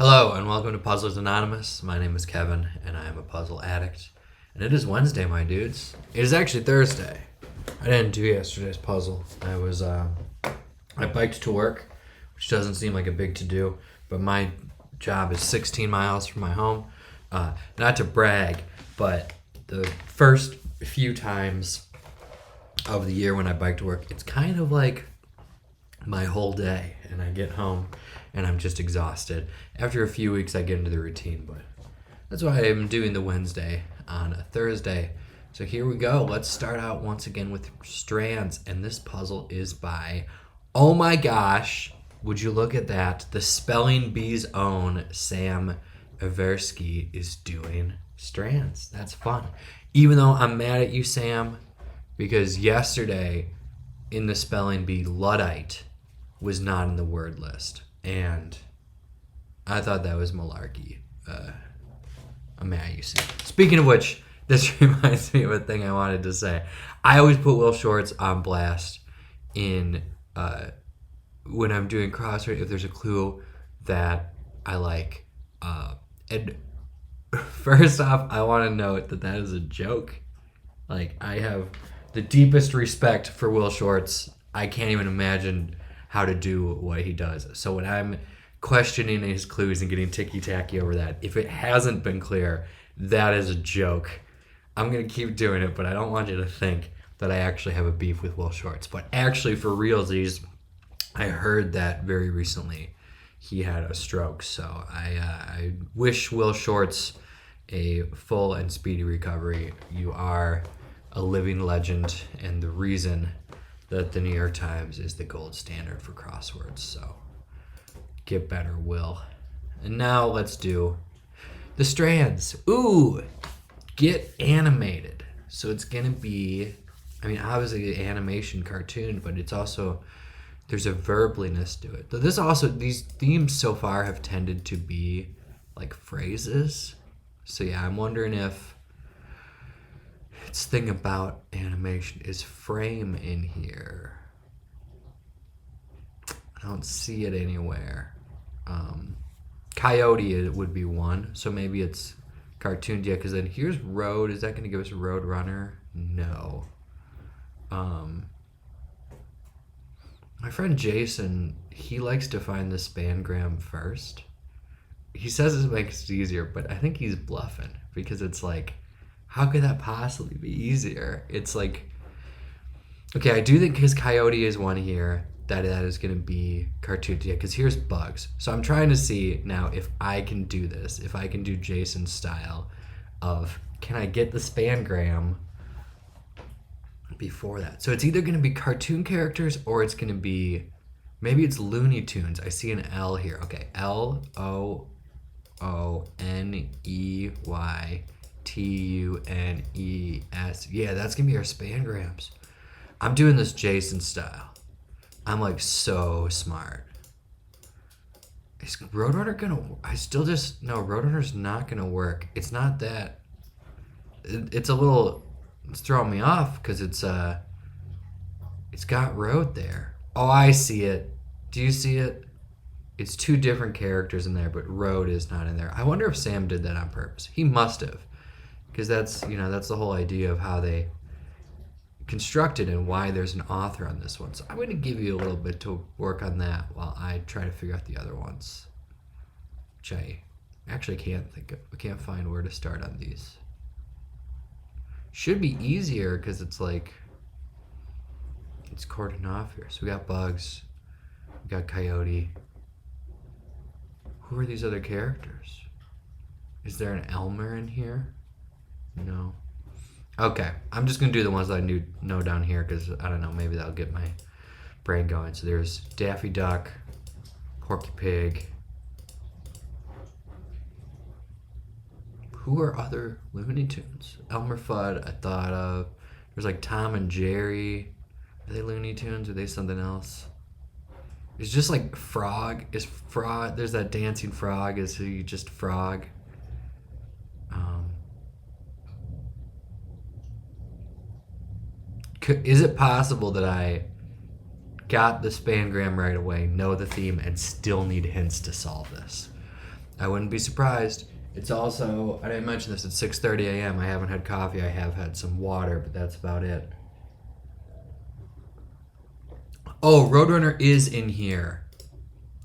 Hello and welcome to Puzzlers Anonymous. My name is Kevin and I am a puzzle addict. And it is Wednesday, my dudes. It is actually Thursday. I didn't do yesterday's puzzle. I biked to work, which doesn't seem like a big to-do, but my job is 16 miles from my home. Not to brag, but the first few times of the year when I bike to work, it's kind of like my whole day, and I get home and I'm just exhausted. After a few weeks I get into the routine, but that's why I'm doing the Wednesday on a Thursday. So here we go. Let's start out once again with strands, and this puzzle is by, oh my gosh, would you look at that, the Spelling Bee's own Sam Eversky is doing strands. That's fun. Even though I'm mad at you, Sam, because yesterday in the Spelling Bee, Luddite was not in the word list. And I thought that was malarkey. I'm mad at you, Sam. Speaking of which, this reminds me of a thing I wanted to say. I always put Will Shortz on blast in when I'm doing crossword if there's a clue that I like. And first off, I want to note that is a joke. Like, I have the deepest respect for Will Shortz. I can't even imagine how to do what he does. So when I'm questioning his clues and getting ticky-tacky over that, if it hasn't been clear, that is a joke. I'm going to keep doing it, but I don't want you to think that I actually have a beef with Will Shortz. But actually, for realsies, I heard that very recently he had a stroke. So I wish Will Shortz a full and speedy recovery. You are a living legend and the reason that the New York Times is the gold standard for crosswords. So get better, Will. And now let's do the strands. Ooh, get animated. So it's gonna be, obviously an animation cartoon, but it's also, there's a verbliness to it. But these themes so far have tended to be like phrases. So yeah, I'm wondering if its thing about animation is frame in here. I don't see it anywhere. Coyote would be one, so maybe it's cartooned. Yeah, because then here's road. Is that going to give us road runner? No. My friend Jason, he likes to find the spangram first. He says this makes it easier, but I think he's bluffing, because it's like, how could that possibly be easier? It's like, okay, I do think his coyote is one here that is going to be cartoon. Yeah, because here's bugs. So I'm trying to see now if I can do this, if I can do Jason's style of, can I get the spangram before that? So it's either going to be cartoon characters or it's going to be, maybe it's Looney Tunes. I see an L here. Okay, Looney. Tunes. Yeah, that's gonna be our spangrams. I'm doing this Jason style. I'm like so smart. Is Roadrunner gonna? Roadrunner's not gonna work. It's not that. It's throwing me off because it's got road there. Oh, I see it. Do you see it? It's two different characters in there, but road is not in there. I wonder if Sam did that on purpose. He must have. Because that's the whole idea of how they constructed and why there's an author on this one. So I'm going to give you a little bit to work on that while I try to figure out the other ones, which I actually can't think of. I can't find where to start on these. Should be easier because it's like, it's cordoned off here. So we got bugs, we got coyote. Who are these other characters? Is there an Elmer in here? No. Okay, I'm just going to do the ones that I know down here because, I don't know, maybe that'll get my brain going. So there's Daffy Duck, Porky Pig. Who are other Looney Tunes? Elmer Fudd, I thought of. There's like Tom and Jerry. Are they Looney Tunes? Or are they something else? It's just like Frog. Is Frog, there's that dancing frog. Is he just Frog? Is it possible that I got the spangram right away, know the theme, and still need hints to solve this? I wouldn't be surprised. It's also, I didn't mention this, it's 6:30 a.m. I haven't had coffee. I have had some water, but that's about it. Oh, Roadrunner is in here.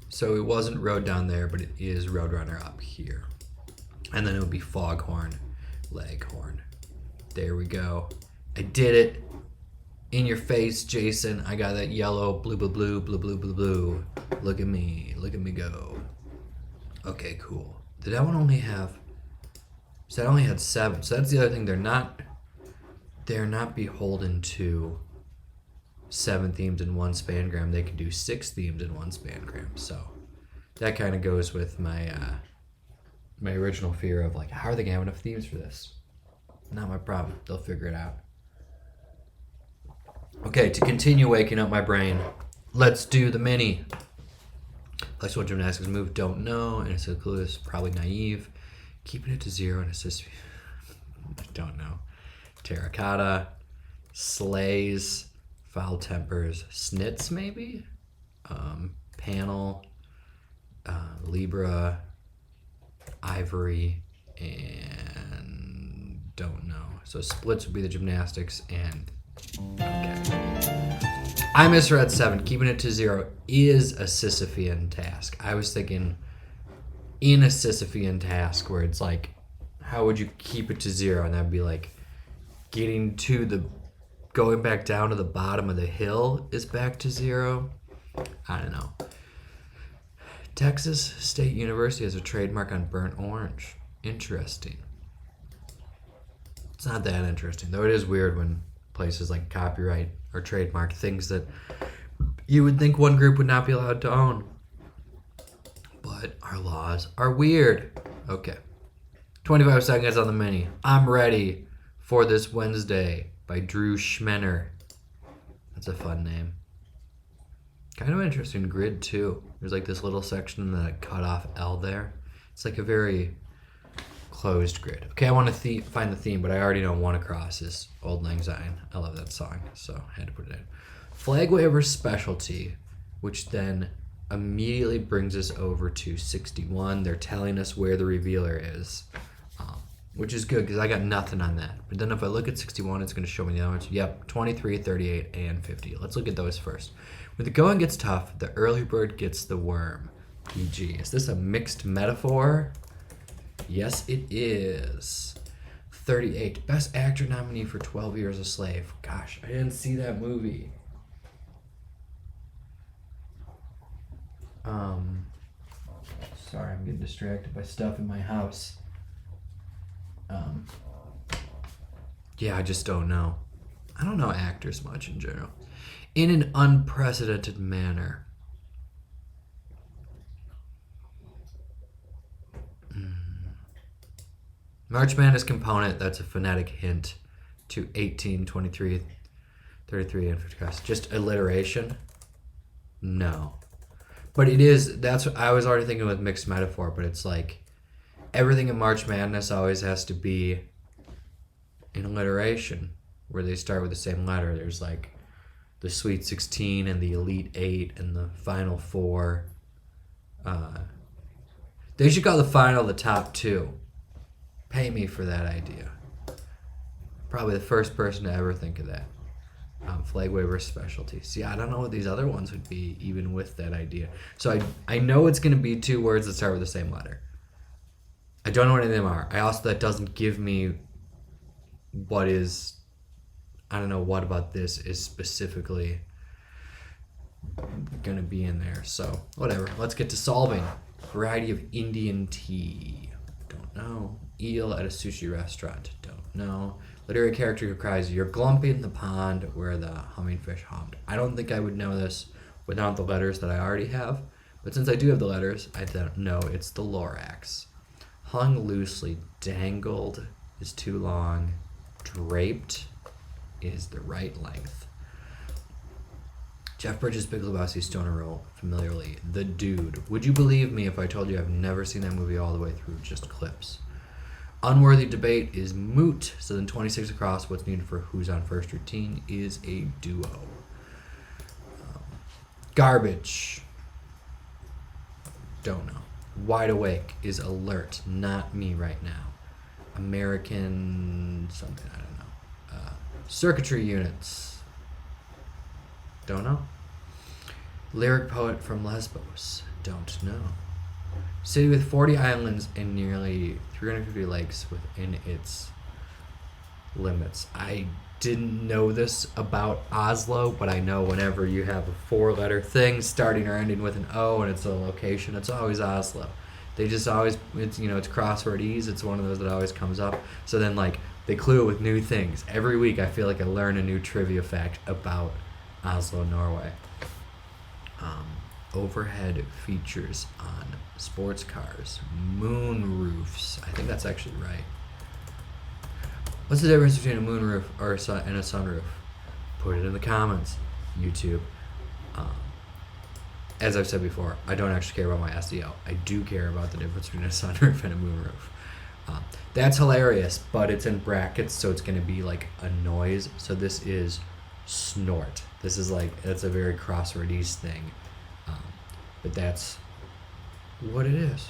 So it wasn't Road down there, but it is Roadrunner up here. And then it would be Foghorn, Leghorn. There we go. I did it. In your face, Jason. I got that yellow blue, blue, blue, blue, blue, blue, blue. Look at me. Look at me go. Okay, cool. Did that one only have... So that only had 7. So that's the other thing. They're not beholden to 7 themes in one spangram. They can do 6 themes in one spangram. So that kind of goes with my my original fear of like, how are they gonna have enough themes for this? Not my problem. They'll figure it out. Okay, to continue waking up my brain, let's do the mini. Flexible gymnastics move, don't know, and it's a clueless, probably naive. Keeping it to 0 and assist. I don't know. Terracotta, slays, foul tempers, snits maybe, panel, Libra, ivory, and don't know. So splits would be the gymnastics and okay. I misread 7. Keeping it to 0 is a Sisyphean task. I was thinking in a Sisyphean task where it's like, how would you keep it to 0? And that'd be like going back down to the bottom of the hill is back to 0. I don't know. Texas State University has a trademark on burnt orange. Interesting. It's not that interesting, though it is weird when places like copyright or trademark things that you would think one group would not be allowed to own. But our laws are weird. Okay. 25 seconds on the mini. I'm ready for this Wednesday by Drew Schmenner. That's a fun name. Kind of interesting grid too. There's like this little section that cut off L there. It's like a very closed grid. Okay, I want to find the theme, but I already know One Across is Old Lang Syne. I love that song, so I had to put it in. Flag Waver Specialty, which then immediately brings us over to 61. They're telling us where the revealer is, which is good because I got nothing on that. But then if I look at 61, it's going to show me the other ones. Yep, 23, 38, and 50. Let's look at those first. When the going gets tough, the early bird gets the worm. PG. Is this a mixed metaphor? Yes, it is. 38. Best Actor nominee for 12 Years a Slave. Gosh, I didn't see that movie. Sorry, I'm getting distracted by stuff in my house. Yeah, I just don't know. I don't know actors much in general. In an unprecedented manner. March Madness component, that's a phonetic hint to 18, 23, 33, and 50 cross. Just alliteration? No. But it is, that's what I was already thinking with mixed metaphor, but it's like everything in March Madness always has to be in alliteration, where they start with the same letter. There's like the Sweet 16 and the Elite 8 and the Final 4. They should call the final the top 2. Pay me for that idea. Probably the first person to ever think of that. Flag Waver Specialty. See, I don't know what these other ones would be, even with that idea. So I know it's going to be 2 words that start with the same letter. I don't know what any of them are. I also, that doesn't give me what is, I don't know what about this is specifically going to be in there. So, whatever. Let's get to solving. Variety of Indian tea. Don't know. Eel at a sushi restaurant. Don't know. Literary character who cries, "You're glumpy in the pond where the hummingfish hummed." I don't think I would know this without the letters that I already have. But since I do have the letters, I don't know it's the Lorax. Hung loosely, dangled is too long. Draped is the right length. Jeff Bridges' Big Lebowski, Stoner Roll, familiarly. The Dude. Would you believe me if I told you I've never seen that movie all the way through, just clips? Unworthy debate is moot. So then 26 across, what's needed for who's on first routine is a duo. Garbage. Don't know. Wide awake is alert, not me right now. American something, I don't know. Circuitry units. Don't know. Lyric poet from Lesbos. Don't know. City with 40 islands and nearly 350 lakes within its limits. I didn't know this about Oslo, but I know whenever you have a 4-letter thing starting or ending with an O and it's a location, it's always Oslo. They just always, it's Crosswords. It's one of those that always comes up. So then, like, they clue it with new things. Every week I feel like I learn a new trivia fact about Oslo, Norway. Overhead features on sports cars. Moon roofs. I think that's actually right. What's the difference between a moonroof and a sunroof? Put it in the comments. YouTube. As I've said before, I don't actually care about my SEO. I do care about the difference between a sunroof and a moonroof. That's hilarious, but it's in brackets, so it's going to be like a noise. So this is snort. This is like, it's a very Crosswords thing. But that's what it is.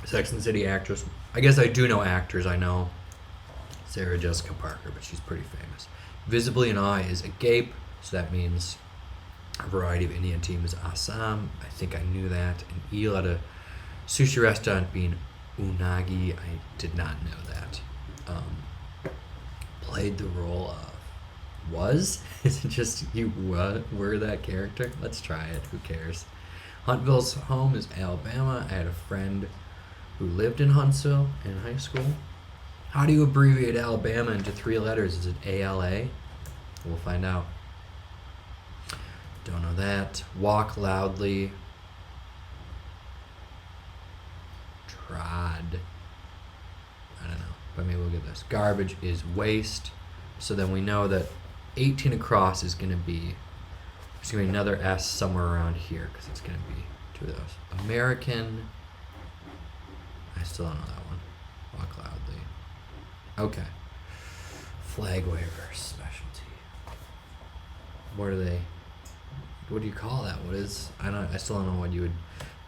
Sex and the City actress. I guess I do know actors. I know Sarah Jessica Parker, but she's pretty famous. Visibly an eye is agape, so that means a variety of Indian team is Assam. I think I knew that. An eel at a sushi restaurant being unagi. I did not know that. Played the role of was? Is it just you were that character? Let's try it. Who cares? Huntsville's home is Alabama. I had a friend who lived in Huntsville in high school. How do you abbreviate Alabama into 3 letters? Is it ALA? We'll find out. Don't know that. Walk loudly. Trod. I don't know, but maybe we'll get this. Garbage is waste. So then we know that 18 across is going to be, there's going to be another S somewhere around here because it's going to be 2 of those. American. I still don't know that one. Walk loudly. Okay. Flag wavers specialty. What are they? What do you call that? What is? I still don't know what you would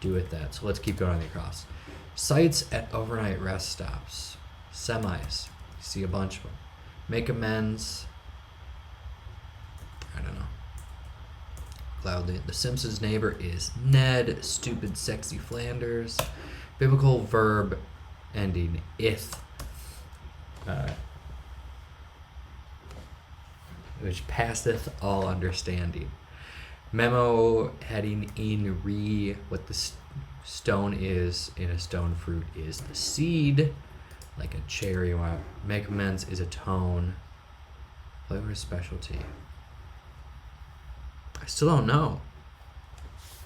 do with that. So let's keep going on the across. Sites at overnight rest stops. Semis. You see a bunch of them. Make amends. I don't know. Loudly. The Simpsons' neighbor is Ned. Stupid, sexy Flanders. Biblical verb ending ith. Which passeth all understanding. Memo heading in re. What the stone is in a stone fruit is the seed. Like a cherry. Make amends is a tone. Flavor specialty. I still don't know.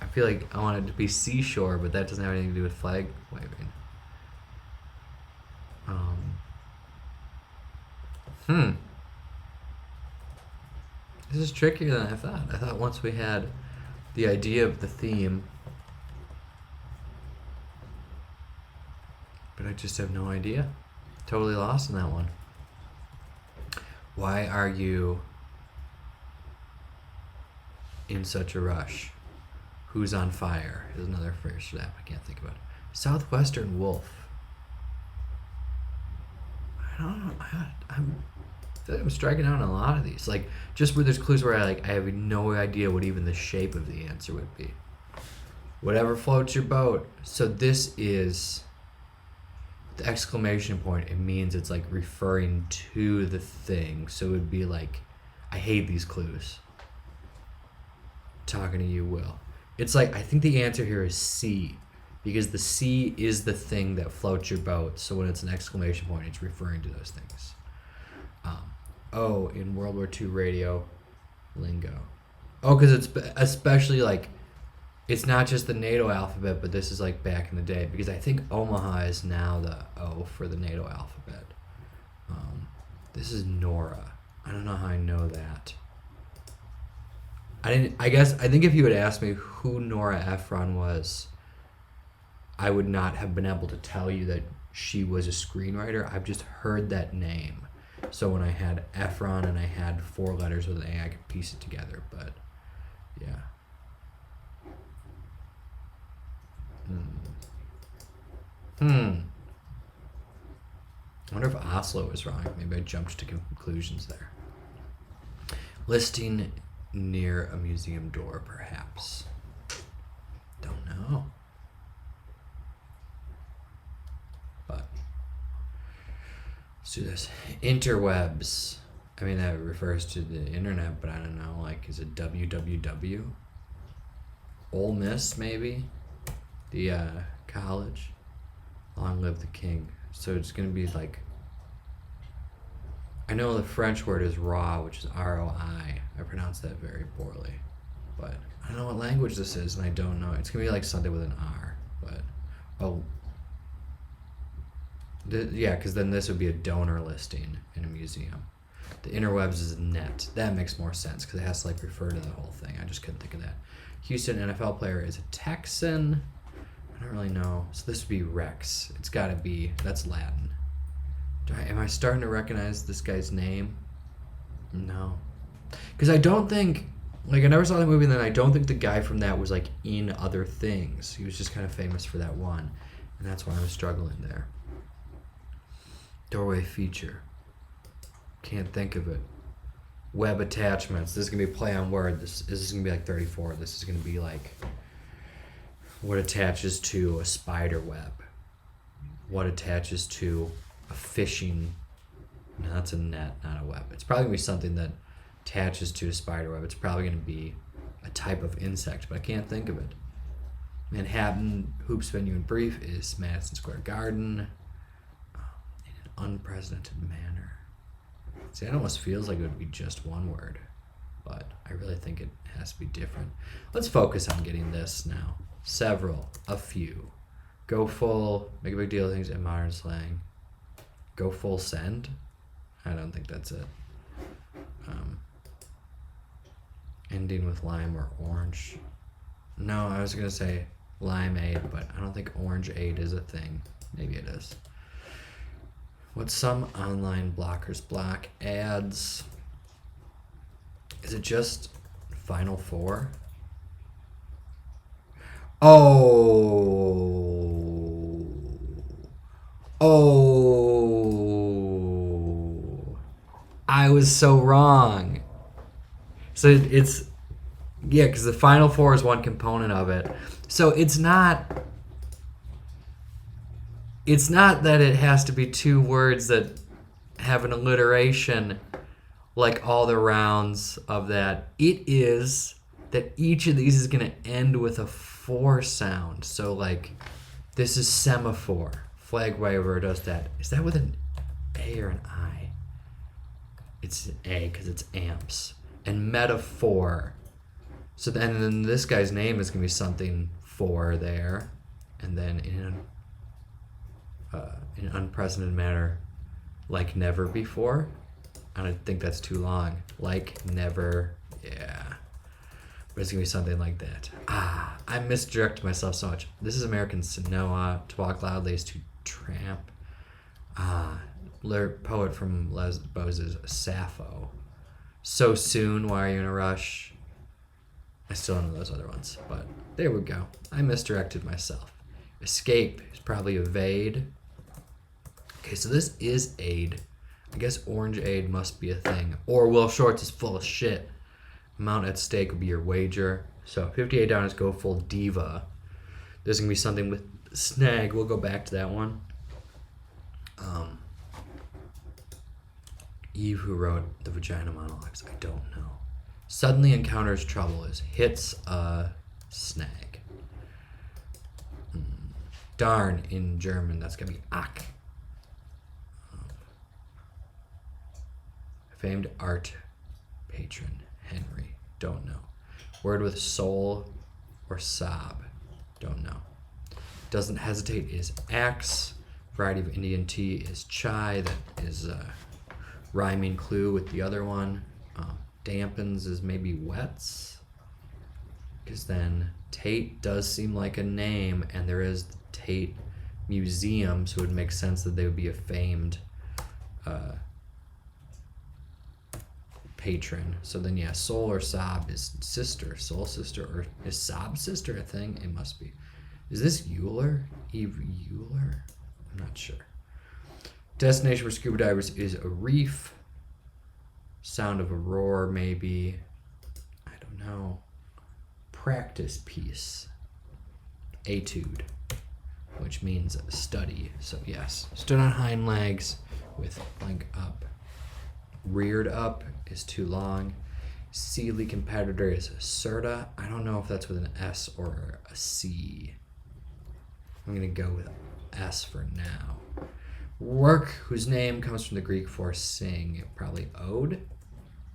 I feel like I want it to be seashore, but that doesn't have anything to do with flag waving. This is trickier than I thought. I thought once we had the idea of the theme, but I just have no idea. Totally lost in that one. Why are you in such a rush? Who's on fire? Is another phrase for that. I can't think about it. Southwestern wolf. I don't know. I'm striking out on a lot of these. Like, just where there's clues where I have no idea what even the shape of the answer would be. Whatever floats your boat. So this is the exclamation point. It means it's like referring to the thing. So it would be like, I hate these clues. Talking to you, Will. It's like, I think the answer here is C, because the C is the thing that floats your boat. So when it's an exclamation point, it's referring to those things. O in World War II radio lingo. Oh, because it's especially like, it's not just the NATO alphabet, but this is like back in the day, because I think Omaha is now the O for the NATO alphabet. This is Nora. I don't know how I know that. I think if you had asked me who Nora Ephron was, I would not have been able to tell you that she was a screenwriter. I've just heard that name. So when I had Ephron and I had 4 letters with an A, I could piece it together. But Yeah. I wonder if Oslo was wrong. Maybe I jumped to conclusions there. Listing near a museum door, perhaps. Don't know. But let's do this. Interwebs. I mean, that refers to the internet, but I don't know. Like, is it www? Ole Miss, maybe? The college. Long live the king. So it's going to be like, I know the French word is roi, which is R-O-I. I pronounce that very poorly. But I don't know what language this is, and I don't know. It's going to be like something with an R. But, oh. Yeah, because then this would be a donor listing in a museum. The interwebs is net. That makes more sense because it has to like refer to the whole thing. I just couldn't think of that. Houston NFL player is a Texan. I don't really know. So this would be Rex. It's got to be. That's Latin. Am I starting to recognize this guy's name? No. Because I don't think. Like, I never saw the movie, and then I don't think the guy from that was like in other things. He was just kind of famous for that one. And that's why I was struggling there. Doorway feature. Can't think of it. Web attachments. This is going to be play on word. This is going to be like 34. This is going to be like what attaches to a spider web. What attaches to a fishing. No, that's a net, not a web. It's probably going to be something that attaches to a spider web. It's probably going to be a type of insect, but I can't think of it. Manhattan Hoops venue in brief is Madison Square Garden in an unprecedented manner. See, it almost feels like it would be just one word, but I really think it has to be different. Let's focus on getting this now. Several, a few. Go full, make a big deal of things in modern slang. Go full send? I don't think that's it. Ending with lime or orange. No, I was going to say limeade, but I don't think orangeade is a thing. Maybe it is. What some online blockers block. Ads. Is it just Final Four? Oh, I was so wrong. So it's, yeah, because the Final Four is one component of it. So it's not that it has to be two words that have an alliteration like all the rounds of that. It is that each of these is going to end with a four sound. So like this is semaphore. Flag waver does that. Is that with an A or an I? It's an A because it's amps. And metaphor. So then this guy's name is going to be something for there. And then in an unprecedented manner, like never before. I don't think that's too long. Like never, yeah. But it's going to be something like that. I misdirected myself so much. This is American Samoa. To walk loudly is to tramp. Poet from Lesbos is Sappho. So soon, why are you in a rush? I still don't know those other ones, but there we go. I misdirected myself. Escape is probably evade. Okay, so this is aid. I guess orange aid must be a thing. Or Will Shorts is full of shit. Amount at stake would be your wager. So 58 down is go full diva. There's going to be something with snag. We'll go back to that one. Eve, who wrote the Vagina Monologues, I don't know. Suddenly encounters trouble is hits a snag. Darn in German, that's going to be ach. Famed art patron, Henry, don't know. Word with soul or sob, don't know. Doesn't hesitate is axe. Variety of Indian tea is chai. That is a rhyming clue with the other one. Dampens is maybe wets. Because then Tate does seem like a name, and there is the Tate Museum, so it would make sense that they would be a famed patron. So then, yeah, Sol or Sob is sister. Sol sister, or is Sob sister a thing? It must be. Is this Euler? Eve Euler? I'm not sure. Destination for scuba divers is a reef. Sound of a roar, maybe. I don't know. Practice piece. Etude, which means study. So yes, stood on hind legs with leg up. Reared up is too long. Sealy competitor is Serta. I don't know if that's with an S or a C. I'm going to go with S for now. Work, whose name comes from the Greek for sing. Probably ode.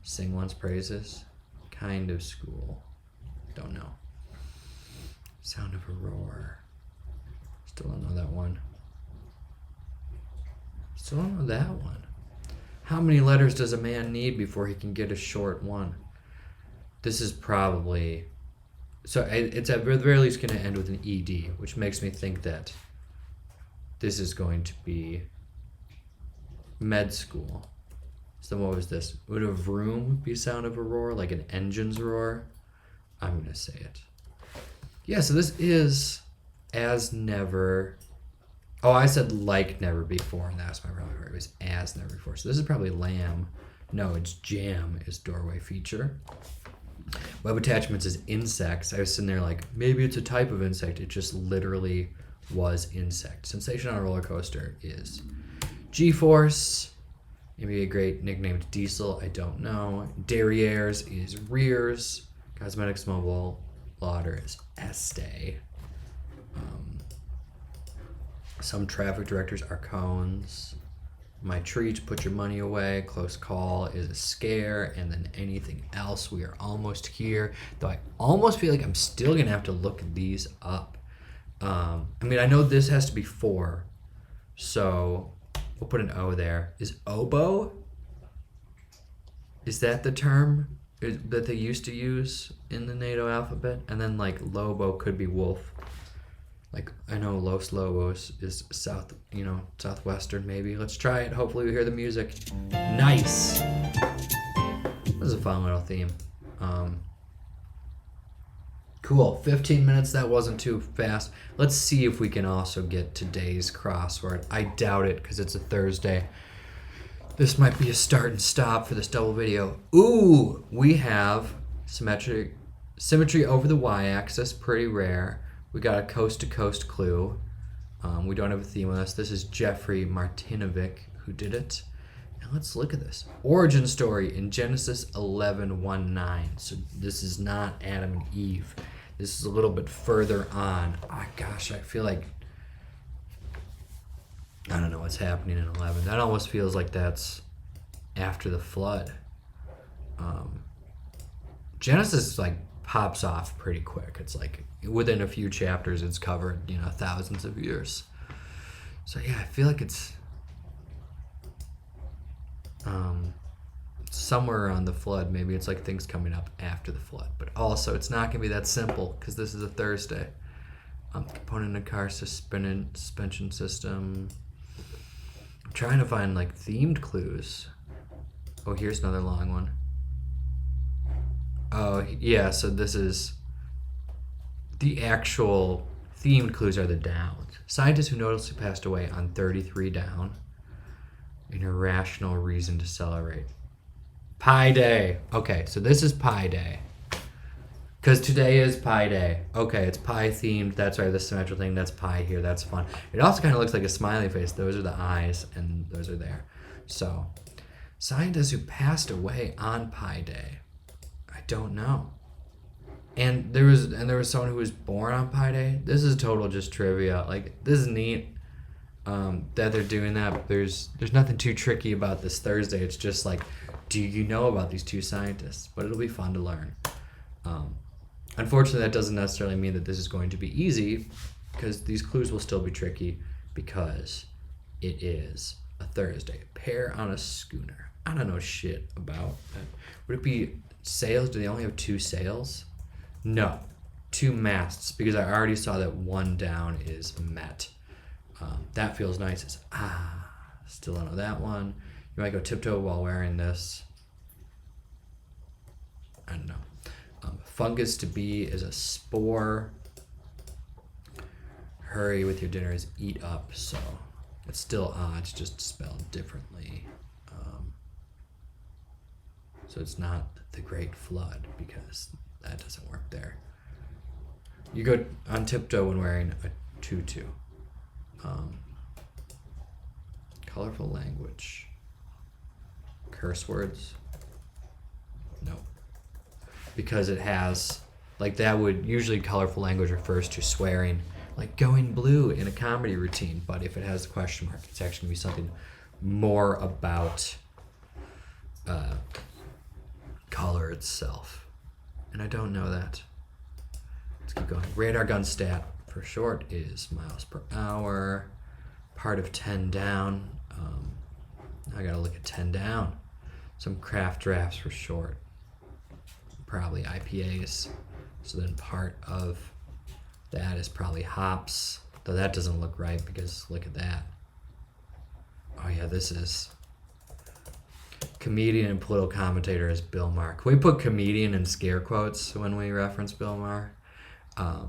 Sing one's praises. Kind of school. Don't know. Sound of a roar. Still don't know that one. Still don't know that one. How many letters does a man need before he can get a short one? This is probably... So it's at the very least going to end with an ED, which makes me think that this is going to be med school. So what was this? Would a vroom be sound of a roar, like an engine's roar? I'm going to say it. Yeah, so this is as never... Oh, I said like never before, and that's my wrong word. It was as never before. So this is probably lamb. No, it's jam is doorway feature. Web attachments is insects. I was sitting there like, maybe it's a type of insect. It just literally was insect. Sensation on a roller coaster is G-force. Maybe a great nicknamed diesel. I don't know. Derrieres is rears. Cosmetics mobile lauder is Estee. Some traffic directors are cones. My treat, put your money away. Close call is a scare. And then anything else, we are almost here. Though I almost feel like I'm still going to have to look these up. I mean, I know this has to be 4. So we'll put an O there. Is oboe? Is that the term that they used to use in the NATO alphabet? And then like lobo could be wolf. Like, I know Los Lobos is southwestern maybe. Let's try it. Hopefully we hear the music. Nice. This is a fun little theme. Cool. 15 minutes. That wasn't too fast. Let's see if we can also get today's crossword. I doubt it because it's a Thursday. This might be a start and stop for this double video. Ooh, we have symmetry over the y-axis. Pretty rare. We got a coast-to-coast clue. We don't have a theme with us. This is Jeffrey Martinovic who did it. Now let's look at this. Origin story in Genesis 11:1-9. So this is not Adam and Eve. This is a little bit further on. Oh, gosh, I feel like... I don't know what's happening in 11. That almost feels like that's after the flood. Genesis like pops off pretty quick. It's like within a few chapters it's covered, thousands of years. So yeah, I feel like it's somewhere around the flood. Maybe it's like things coming up after the flood, but also it's not gonna be that simple because this is a Thursday. Component of car suspension system. I'm trying to find like themed clues. Oh, here's another long one. Oh yeah, so this is the actual themed clues are the downs. Scientists who noticeably passed away on 33 down. An irrational reason to celebrate. Pi Day. Okay, so this is Pi Day. Because today is Pi Day. Okay, it's Pi themed. That's right, the symmetrical thing. That's Pi here. That's fun. It also kind of looks like a smiley face. Those are the eyes, and those are there. So, scientists who passed away on Pi Day. I don't know. And there was someone who was born on Pi Day. This is total just trivia. Like, this is neat that they're doing that. But there's nothing too tricky about this Thursday. It's just like, do you know about these two scientists? But it'll be fun to learn. Unfortunately, that doesn't necessarily mean that this is going to be easy, because these clues will still be tricky because it is a Thursday. Pair on a schooner. I don't know shit about that. Would it be sails? Do they only have 2 sails? No, 2 masts, because I already saw that one down is met. That feels nice. Still don't know that one. You might go tiptoe while wearing this. I don't know. Fungus to be is a spore. Hurry with your dinner is eat up, so it's still it's just spelled differently. So it's not the Great Flood, because that doesn't work there. You go on tiptoe when wearing a tutu. Colorful language. Curse words. No. Because it has, like, that would usually, colorful language refers to swearing, like going blue in a comedy routine. But if it has a question mark, it's actually going to be something more about color itself. And I don't know that. Let's keep going. Radar gun stat for short is miles per hour. Part of 10 down. I gotta look at 10 down. Some craft drafts for short. Probably IPAs. So then part of that is probably hops. Though that doesn't look right, because look at that. Oh yeah, this is comedian and political commentator is Bill Maher. Can we put comedian in scare quotes when we reference Bill Maher? Part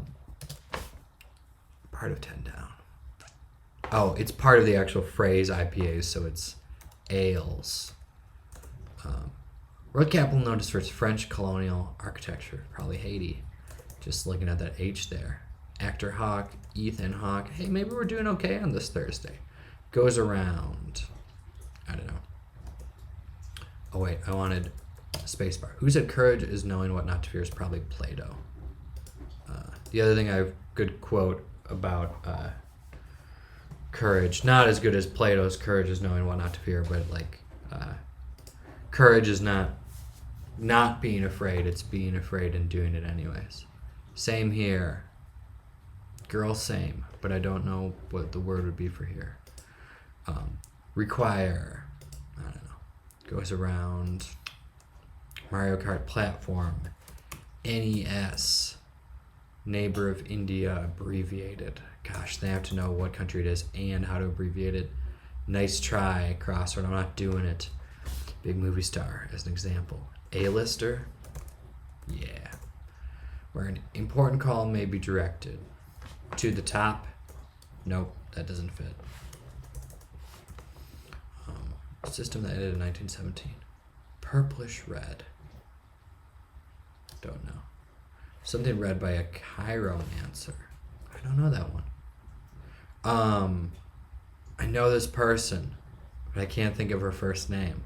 of 10 down. Oh, it's part of the actual phrase IPAs, so it's ales. World capital notice for its French colonial architecture, probably Haiti. Just looking at that H there. Actor Hawk, Ethan Hawke. Hey, maybe we're doing okay on this Thursday. Goes around. I don't know. Oh wait, I wanted spacebar. Who said courage is knowing what not to fear is probably Plato. The other thing I have good quote about courage, not as good as Plato's courage is knowing what not to fear, but like courage is not being afraid, it's being afraid and doing it anyways. Same here. Girl, same, but I don't know what the word would be for here. Require, I don't know, goes around. Mario Kart platform, NES, neighbor of India, abbreviated. Gosh, they have to know what country it is and how to abbreviate it. Nice try, Crossword, I'm not doing it. Big movie star, as an example. A-lister, yeah. Where an important call may be directed. To the top, nope, that doesn't fit. System that ended in 1917. Purplish red. Don't know. Something read by a chiromancer. I don't know that one. I know this person, but I can't think of her first name.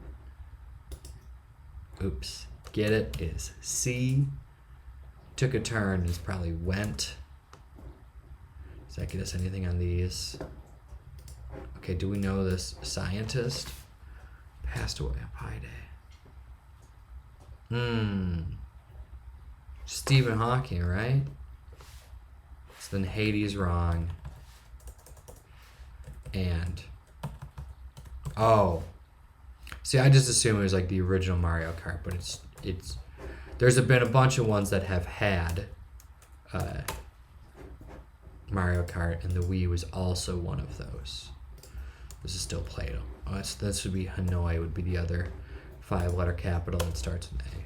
Oops. Get it? Is C. Took a turn is probably went. Does that get us anything on these? Okay, do we know this scientist? Passed away on Pi Day. Stephen Hawking, right? So then Hades wrong. And see, I just assume it was like the original Mario Kart, but it's there's been a bunch of ones that have had Mario Kart, and the Wii was also one of those. This is still Plato. This would be Hanoi, would be the other 5-letter capital that starts with A.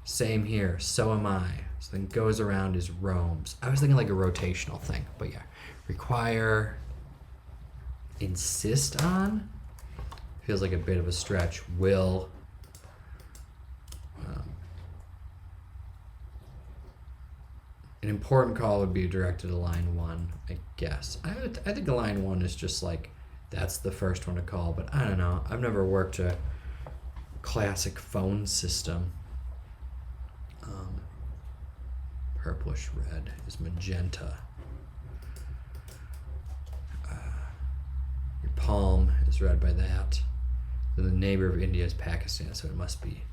Same here, so am I. So then goes around is roams. I was thinking like a rotational thing, but yeah. Require, insist on, feels like a bit of a stretch. Will, an important call would be directed to line 1, I guess. I think line 1 is just like, that's the first one to call, but I don't know. I've never worked a classic phone system. Purplish red is magenta. Your palm is read by that. Then the neighbor of India is Pakistan, so it must be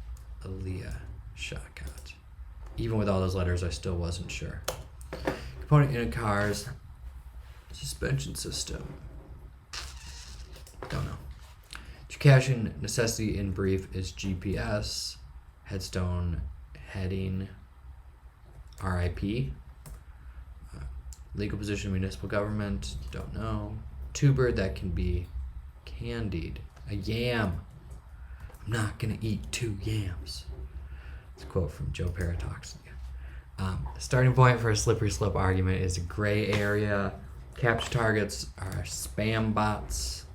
Aliyah Shawkat. Even with all those letters, I still wasn't sure. Component in a car's suspension system. Don't know. Education necessity in brief is GPS. Headstone heading RIP. Legal position municipal government. Don't know. Tuber that can be candied. A yam. I'm not gonna eat 2 yams. It's a quote from Joe Paratox. The starting point for a slippery slope argument is a gray area. Capture targets are spam bots.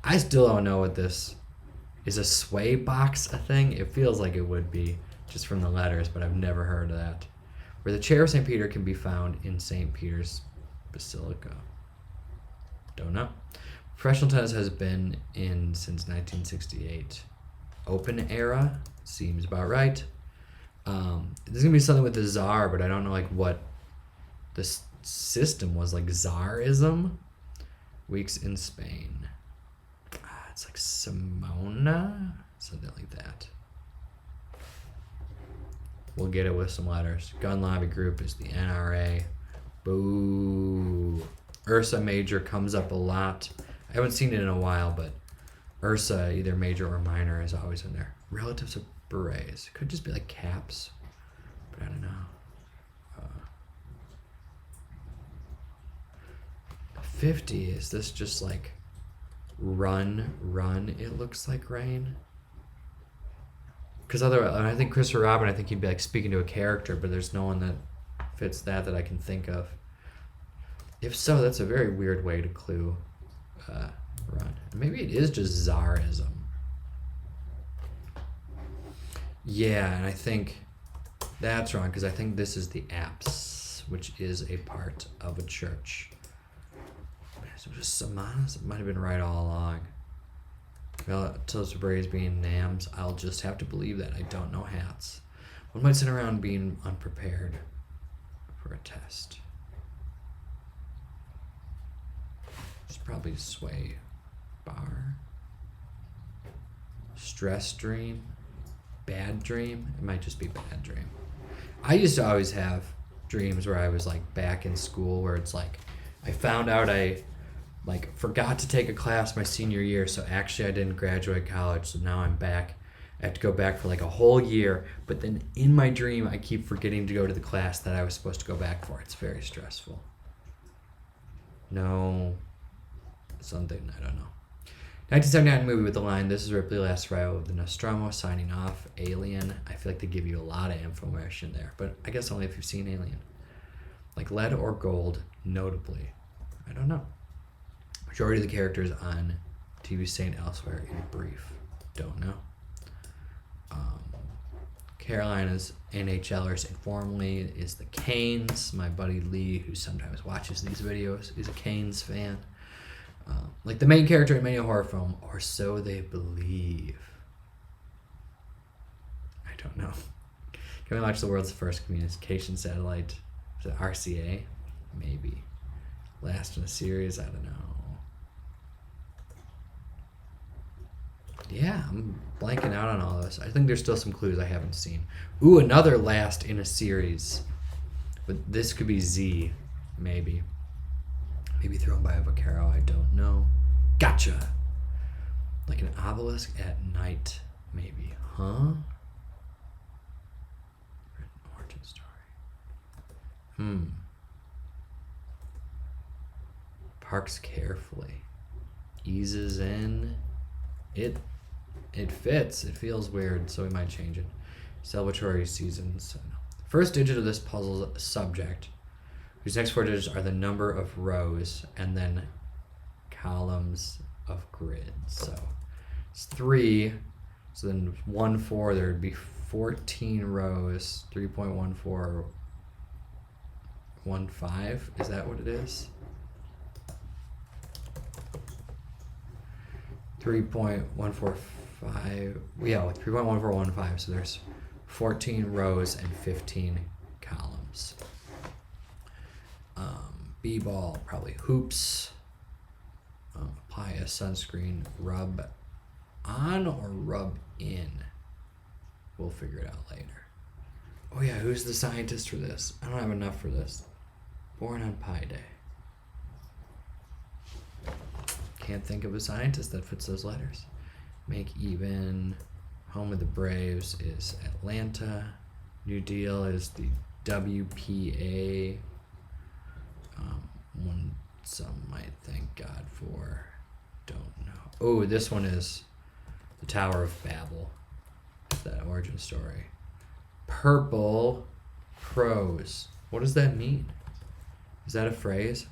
I still don't know what this is. A sway box a thing? It feels like it would be just from the letters, but I've never heard of that. Where the chair of St. Peter can be found in St. Peter's Basilica. Don't know. Professional tennis has been in since 1968. Open era seems about right. There's gonna be something with the czar, but I don't know like what this system was, like Tsarism. Weeks in Spain. It's like Simona, something like that. We'll get it with some letters. Gun lobby group is the NRA. Boo. Ursa Major comes up a lot. I haven't seen it in a while, but Ursa, either major or minor, is always in there. Relatives of berets. Could just be like caps, but I don't know. 50, is this just like run, it looks like rain? Because otherwise, I think Christopher Robin, I think he'd be like speaking to a character, but there's no one that fits that I can think of. If so, that's a very weird way to clue run. Maybe it is just Tsarism. Yeah, and I think that's wrong, because I think this is the apse, which is a part of a church. So just Samanas, it might have been right all along. Relatives of berets being nams, I'll just have to believe that. I don't know hats. One might sit around being unprepared for a test. It's probably sway bar. Stress dream. Bad dream. It might just be bad dream. I used to always have dreams where I was like back in school, where it's like I found out I like forgot to take a class my senior year, so actually I didn't graduate college, so now I'm back. I have to go back for like a whole year, but then in my dream I keep forgetting to go to the class that I was supposed to go back for. It's very stressful. No, something, I don't know. 1979 movie with the line, "This is Ripley, last survivor of the Nostromo, signing off, Alien." I feel like they give you a lot of information there, but I guess only if you've seen Alien. Like lead or gold, notably. I don't know. Majority of the characters on TV saying elsewhere in brief. Don't know. Carolina's NHLers informally is the Canes. My buddy Lee, who sometimes watches these videos, is a Canes fan. Like the main character in many a horror film, or so they believe. I don't know. Can we launch the world's first communication satellite? Is it RCA? Maybe. Last in a series? I don't know. Yeah, I'm blanking out on all this. I think there's still some clues I haven't seen. Ooh, another last in a series. But this could be Z, maybe. Maybe thrown by a Vaquero, I don't know. Gotcha! Like an obelisk at night, maybe. Huh? Origin story. Parks carefully. Eases in. It fits. It feels weird, so we might change it. Celebratory seasons. First digit of this puzzle's subject, whose next four digits are the number of rows and then columns of grids. So it's 3. So then 1, 4, there would be 14 rows. 3.1415. Is that what it is? 3.145. Yeah, 3.1415. So there's 14 rows and 15 columns. B-ball, probably hoops. Apply a sunscreen. Rub on or rub in? We'll figure it out later. Oh yeah, who's the scientist for this? I don't have enough for this. Born on Pi Day. Can't think of a scientist that fits those letters. Make even. Home of the Braves is Atlanta. New Deal is the WPA. One some might thank God for. Don't know. Oh, this one is the Tower of Babel. That origin story. Purple crows. What does that mean? Is that a phrase?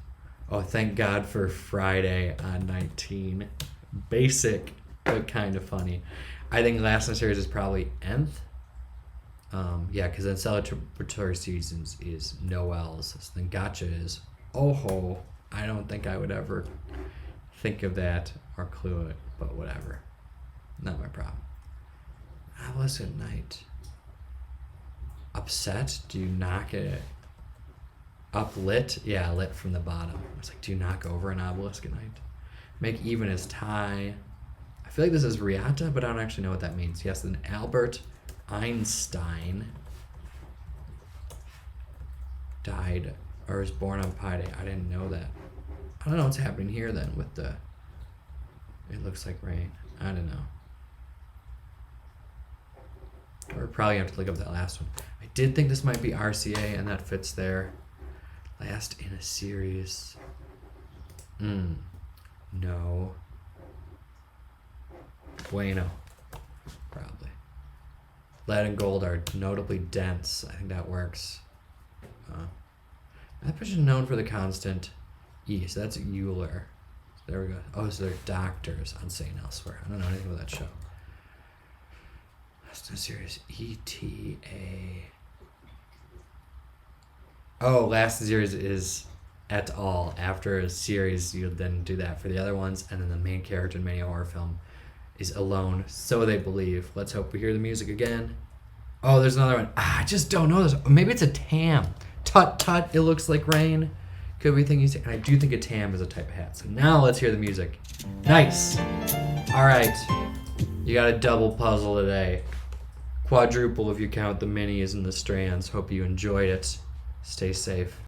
Oh, thank God for Friday on 19. Basic, but kind of funny. I think last in the series is probably nth. Yeah, because then celebratory seasons is Noel's. So then gotcha is oh. I don't think I would ever think of that or clue it, but whatever. Not my problem. Obelisk at night. Upset? Do you knock it? Uplit? Yeah, lit from the bottom. It's like, do you knock over an obelisk at night? Make even is tie. I feel like this is Riata, but I don't actually know what that means. Yes, then Albert Einstein died or was born on Pi Day. I didn't know that. I don't know what's happening here then with the... It looks like rain. I don't know. Or probably have to look up that last one. I did think this might be RCA, and that fits there. Last in a series. No. Bueno. Probably. Lead and gold are notably dense. I think that works. That person is known for the constant E, so that's Euler. There we go. Oh, so they're doctors on St. Elsewhere. I don't know anything about that show. Last in a series. ETA. Oh, last in a series is et al. After a series, you then do that for the other ones, and then the main character in many horror film is alone, so they believe. Let's hope we hear the music again. Oh, there's another one. I just don't know this. Maybe it's a tam. Tut tut, it looks like rain. Could be thinking, and I do think a tam is a type of hat. So now let's hear the music. Nice. All right. You got a double puzzle today. Quadruple if you count the minis and the strands. Hope you enjoyed it. Stay safe.